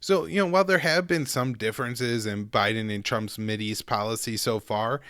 So, while there have been some differences in Biden and Trump's Mideast policy so far,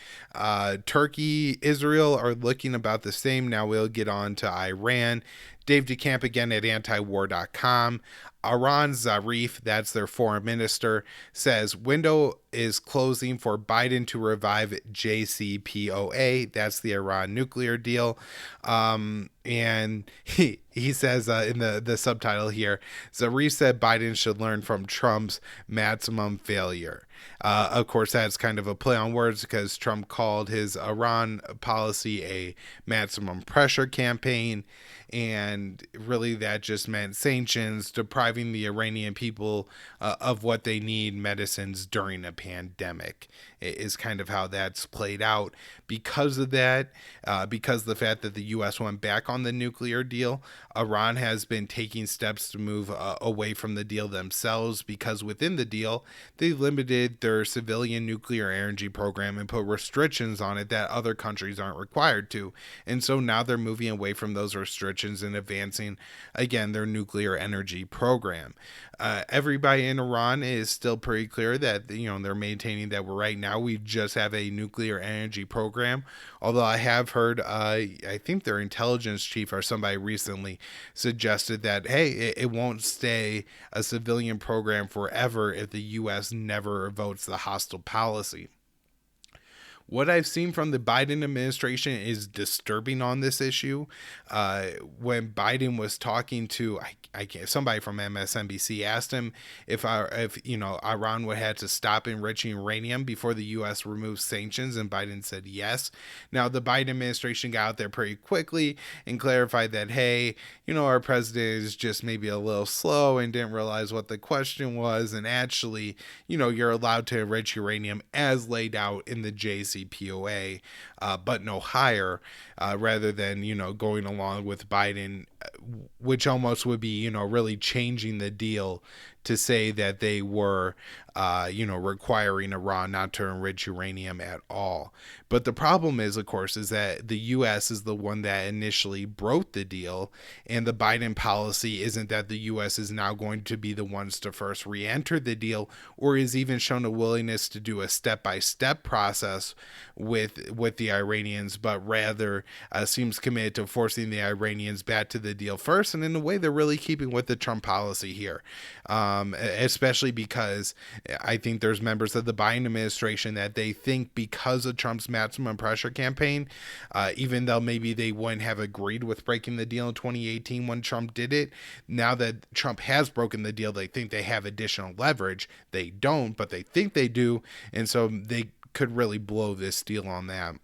Turkey, Israel are looking about the same. Now we'll get on to Iran. Dave DeCamp again at antiwar.com. Iran Zarif, that's their foreign minister, says window is closing for Biden to revive JCPOA. That's the Iran nuclear deal. And he says in the subtitle here, Zarif said Biden should learn from Trump's maximum failure. Of course, that's kind of a play on words because Trump called his Iran policy a maximum pressure campaign. And really, that just meant sanctions, depriving the Iranian people of what they need, medicines during a pandemic, is kind of how that's played out. Because of that, because of the fact that the U.S. went back on the nuclear deal, Iran has been taking steps to move away from the deal themselves, because within the deal, they limited their civilian nuclear energy program and put restrictions on it that other countries aren't required to. And so now they're moving away from those restrictions and advancing, again, their nuclear energy program. Everybody in Iran is still pretty clear that, they're maintaining that right now we just have a nuclear energy program. Although I have heard, I think their intelligence chief or somebody recently suggested that, hey, it won't stay a civilian program forever if the U.S. never votes the hostile policy. What I've seen from the Biden administration is disturbing on this issue. When Biden was talking to somebody from MSNBC asked him if Iran would have to stop enriching uranium before the U.S. removes sanctions, and Biden said yes. Now the Biden administration got out there pretty quickly and clarified that, hey, our president is just maybe a little slow and didn't realize what the question was, and actually, you're allowed to enrich uranium as laid out in the JCPOA, but no higher, rather than, going along with Biden, which almost would be, really changing the deal to say that they were, requiring Iran not to enrich uranium at all. But the problem is, of course, is that the U.S. is the one that initially broke the deal, and the Biden policy isn't that the U.S. is now going to be the ones to first re-enter the deal, or is even shown a willingness to do a step-by-step process with the Iranians, but rather seems committed to forcing the Iranians back to the deal first. And in a way, they're really keeping with the Trump policy here, especially because I think there's members of the Biden administration that they think because of Trump's maximum pressure campaign, even though maybe they wouldn't have agreed with breaking the deal in 2018 when Trump did it, now that Trump has broken the deal, they think they have additional leverage. They don't, but they think they do. And so they could really blow this deal on that.